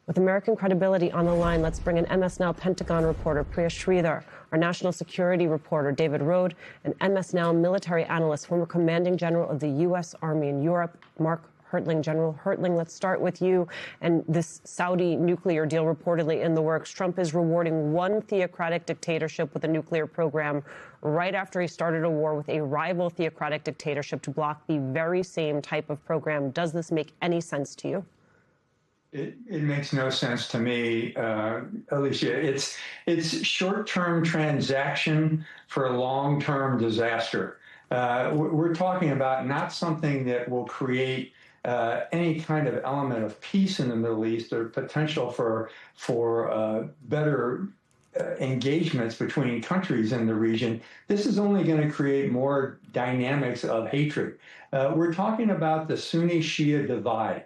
With American credibility on the line, let's bring in MS Now Pentagon reporter Priya Sridhar, our national security reporter David Rode, and MS Now military analyst, former commanding general of the U.S. Army in Europe, Mark Hertling. General Hertling, let's start with you and this Saudi nuclear deal reportedly in the works. Trump is rewarding one theocratic dictatorship with a nuclear program right after he started a war with a rival theocratic dictatorship to block the very same type of program. Does this make any sense to you? It makes no sense to me, Alicia. It's short-term transaction for a long-term disaster. We're talking about not something that will create any kind of element of peace in the Middle East or potential for better engagements between countries in the region. This is only going to create more dynamics of hatred. We're talking about the Sunni-Shia divide.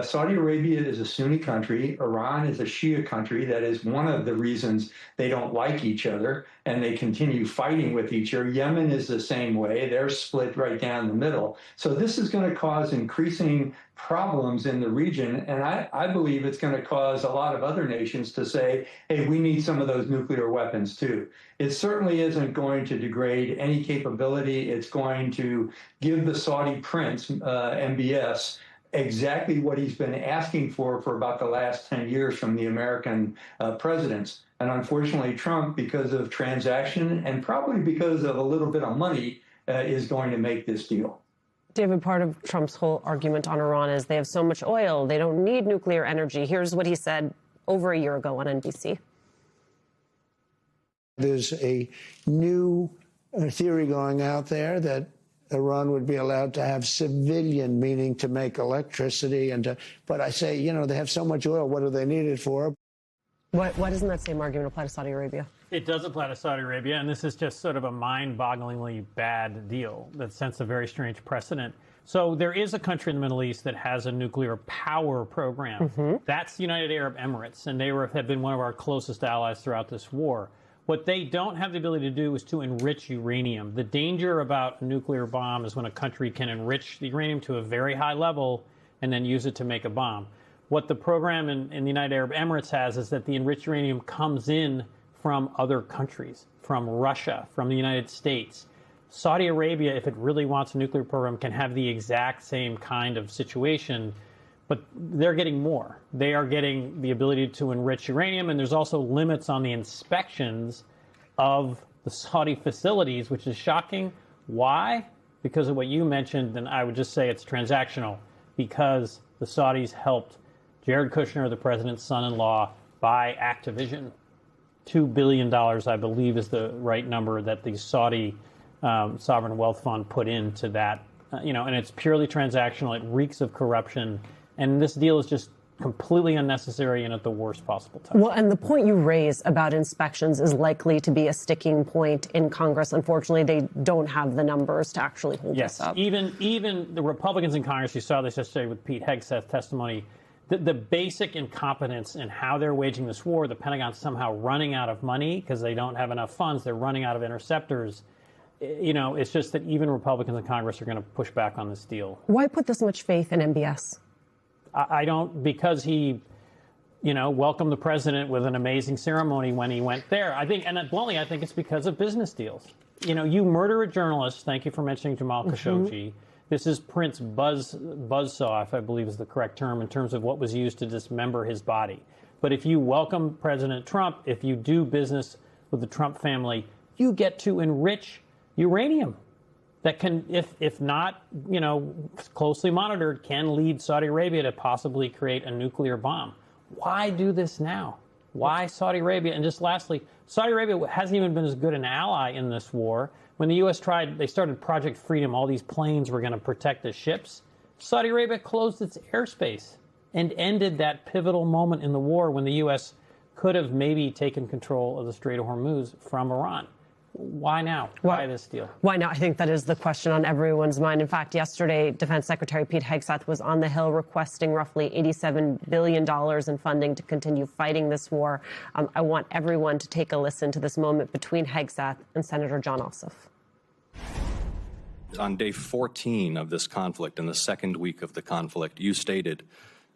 Saudi Arabia is a Sunni country. Iran is a Shia country. That is one of the reasons they don't like each other, and they continue fighting with each other. Yemen is the same way. They're split right down the middle. So this is going to cause increasing problems in the region, and I believe it's going to cause a lot of other nations to say, hey, we need some of those nuclear weapons too. It certainly isn't going to degrade any capability. It's going to give the Saudi prince, MBS, exactly what he's been asking for about the last 10 years from the American presidents. And unfortunately, Trump, because of transaction and probably because of a little bit of money, is going to make this deal. David, part of Trump's whole argument on Iran is they have so much oil, they don't need nuclear energy. Here's what he said over a year ago on NBC. There's a new theory going out there that Iran would be allowed to have civilian, meaning to make electricity, but I say, you know, they have so much oil, what do they need it for? Why doesn't that same argument apply to Saudi Arabia? It does apply to Saudi Arabia, and this is just sort of a mind-bogglingly bad deal that sets a very strange precedent. So there is a country in the Middle East that has a nuclear power program. Mm-hmm. That's the United Arab Emirates, and they have been one of our closest allies throughout this war. What they don't have the ability to do is to enrich uranium. The danger about a nuclear bomb is when a country can enrich the uranium to a very high level and then use it to make a bomb. What the program in the United Arab Emirates has is that the enriched uranium comes in from other countries, from Russia, from the United States. Saudi Arabia, if it really wants a nuclear program, can have the exact same kind of situation, but they're getting more. They are getting the ability to enrich uranium, and there's also limits on the inspections of the Saudi facilities, which is shocking. Why? Because of what you mentioned, and I would just say it's transactional, because the Saudis helped Jared Kushner, the president's son-in-law, buy Activision. $2 billion, I believe, is the right number that the Saudi sovereign wealth fund put into that, and it's purely transactional. It reeks of corruption. And this deal is just completely unnecessary and at the worst possible time. Well, and the point you raise about inspections is likely to be a sticking point in Congress. Unfortunately, they don't have the numbers to actually hold this up. Even the Republicans in Congress, you saw this yesterday with Pete Hegseth's testimony, the basic incompetence in how they're waging this war, the Pentagon's somehow running out of money because they don't have enough funds, they're running out of interceptors. It's just that even Republicans in Congress are going to push back on this deal. Why put this much faith in MBS? I don't, because he, welcomed the president with an amazing ceremony when he went there. I think, and bluntly, I think it's because of business deals. You murder a journalist. Thank you for mentioning Jamal Khashoggi. Mm-hmm. This is Prince Buzzsaw, if I believe is the correct term, in terms of what was used to dismember his body. But if you welcome President Trump, if you do business with the Trump family, you get to enrich uranium. That can, if not, closely monitored, can lead Saudi Arabia to possibly create a nuclear bomb. Why do this now? Why Saudi Arabia? And just lastly, Saudi Arabia hasn't even been as good an ally in this war. When the U.S. they started Project Freedom, all these planes were going to protect the ships. Saudi Arabia closed its airspace and ended that pivotal moment in the war when the U.S. could have maybe taken control of the Strait of Hormuz from Iran. Why now? Why this deal? Why now? I think that is the question on everyone's mind. In fact, yesterday, Defense Secretary Pete Hegseth was on the Hill requesting roughly $87 billion in funding to continue fighting this war. I want everyone to take a listen to this moment between Hegseth and Senator Jon Ossoff. On day 14 of this conflict, in the second week of the conflict, you stated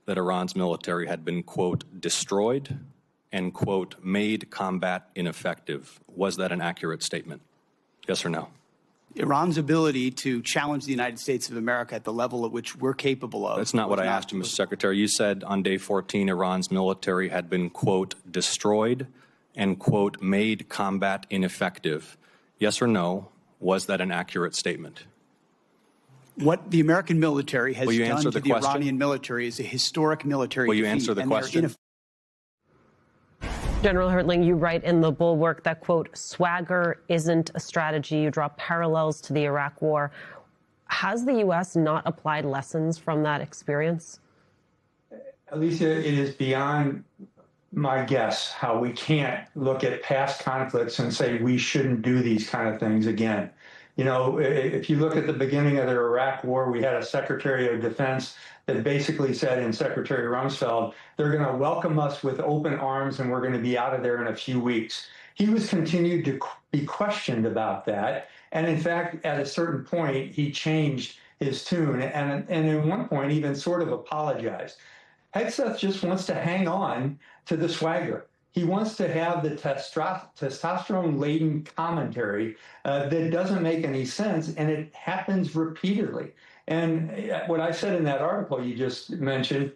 that Iran's military had been, quote, destroyed and, quote, made combat ineffective. Was that an accurate statement? Yes or no? Iran's ability to challenge the United States of America at the level at which we're capable of. That's not what I asked you, Mr. Secretary. You said on day 14, Iran's military had been, quote, destroyed and, quote, made combat ineffective. Yes or no? Was that an accurate statement? What the American military has done to the question? Iranian military is a historic military Will you defeat, answer the and question? General Hertling, you write in The Bulwark that, quote, swagger isn't a strategy. You draw parallels to the Iraq War. Has the U.S. not applied lessons from that experience? Alicia, it is beyond my guess how we can't look at past conflicts and say we shouldn't do these kind of things again. You know, if you look at the beginning of the Iraq War, we had a Secretary of Defense that basically said in Secretary Rumsfeld, they're going to welcome us with open arms and we're going to be out of there in a few weeks. He was continued to be questioned about that. And in fact, at a certain point, he changed his tune and at one point even sort of apologized. Hegseth just wants to hang on to the swagger. He wants to have the testosterone-laden commentary that doesn't make any sense, and it happens repeatedly. And what I said in that article you just mentioned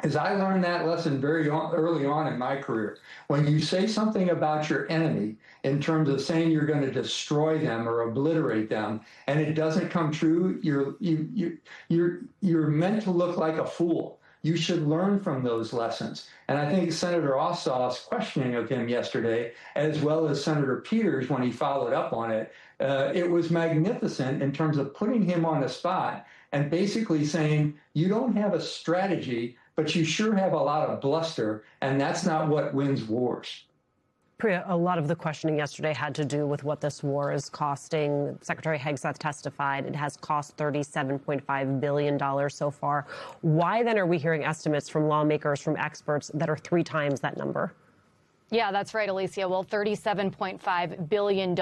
is I learned that lesson very early on in my career. When you say something about your enemy in terms of saying you're going to destroy them or obliterate them, and it doesn't come true, you're meant to look like a fool. You should learn from those lessons. And I think Senator Ossoff's questioning of him yesterday, as well as Senator Peters when he followed up on it, it was magnificent in terms of putting him on the spot and basically saying, you don't have a strategy, but you sure have a lot of bluster, and that's not what wins wars. Priya, a lot of the questioning yesterday had to do with what this war is costing. Secretary Hegseth testified it has cost $37.5 billion so far. Why then are we hearing estimates from lawmakers, from experts that are 3 times that number? Yeah, that's right, Alicia. Well, $37.5 billion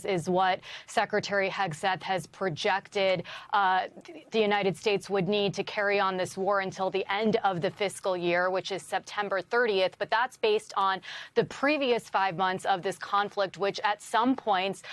is what Secretary Hegseth has projected the United States would need to carry on this war until the end of the fiscal year, which is September 30th. But that's based on the previous 5 months of this conflict, which at some points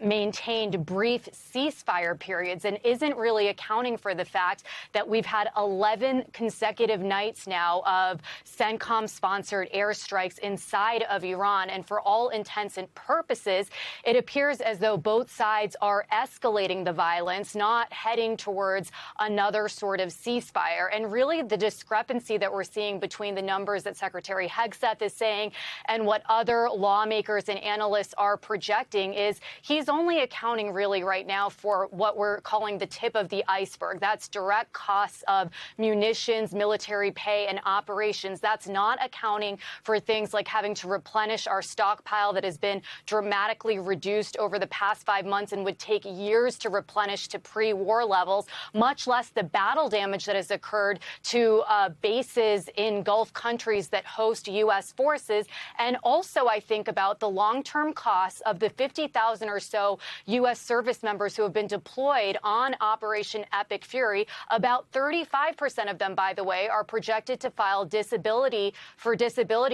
maintained brief ceasefire periods and isn't really accounting for the fact that we've had 11 consecutive nights now of CENTCOM-sponsored airstrikes inside of Iran. And for all intents and purposes, it appears as though both sides are escalating the violence, not heading towards another sort of ceasefire. And really the discrepancy that we're seeing between the numbers that Secretary Hegseth is saying and what other lawmakers and analysts are projecting is he's only accounting really right now for what we're calling the tip of the iceberg. That's direct costs of munitions, military pay, and operations. That's not accounting for things like having to replenish our stockpile that has been dramatically reduced over the past 5 months and would take years to replenish to pre-war levels, much less the battle damage that has occurred to bases in Gulf countries that host U.S. forces. And also, I think about the long-term costs of the 50,000 or so U.S. service members who have been deployed on Operation Epic Fury. About 35% of them, by the way, are projected to file disability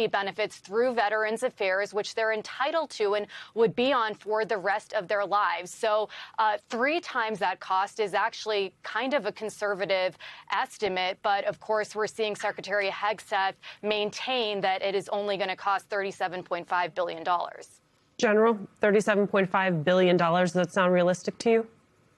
benefits through Veterans Affairs, which they're entitled to and would be on for the rest of their lives. So 3 times that cost is actually kind of a conservative estimate. But of course, we're seeing Secretary Hegseth maintain that it is only going to cost $37.5 billion. General, $37.5 billion. Does that sound realistic to you?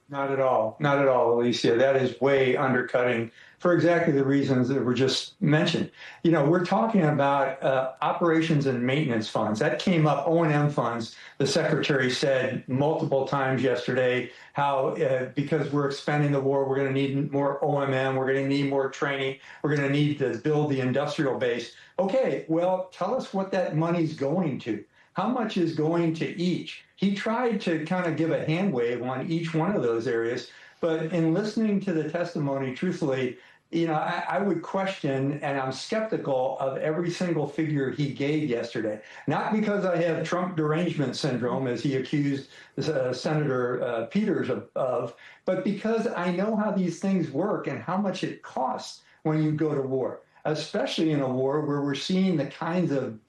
Not at all. Not at all, Alicia. That is way undercutting for exactly the reasons that were just mentioned. You know, we're talking about operations and maintenance funds. That came up, O&M funds. The secretary said multiple times yesterday how because we're expanding the war, we're going to need more O&M, we're going to need more training, we're going to need to build the industrial base. Okay, well, tell us what that money's going to. How much is going to each? He tried to kind of give a hand wave on each one of those areas, but in listening to the testimony, truthfully, you know, I would question, and I'm skeptical of every single figure he gave yesterday. Not because I have Trump derangement syndrome, as he accused Senator Peters of, but because I know how these things work and how much it costs when you go to war, especially in a war where we're seeing the kinds of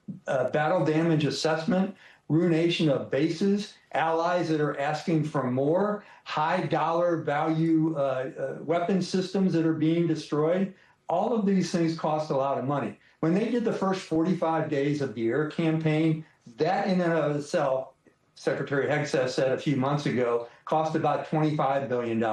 battle damage assessment, ruination of bases, allies that are asking for more, high dollar value weapon systems that are being destroyed. All of these things cost a lot of money. When they did the first 45 days of the air campaign, that in and of itself, Secretary Hegseth said a few months ago, cost about $25 billion.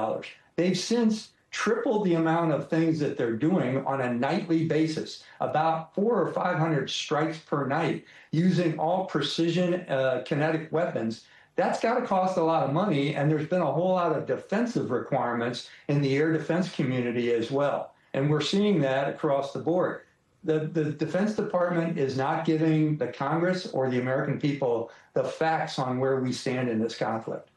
They've since tripled the amount of things that they're doing on a nightly basis, about 400 or 500 strikes per night, using all precision kinetic weapons. That's got to cost a lot of money, and there's been a whole lot of defensive requirements in the air defense community as well. And we're seeing that across the board. The Defense Department is not giving the Congress or the American people the facts on where we stand in this conflict.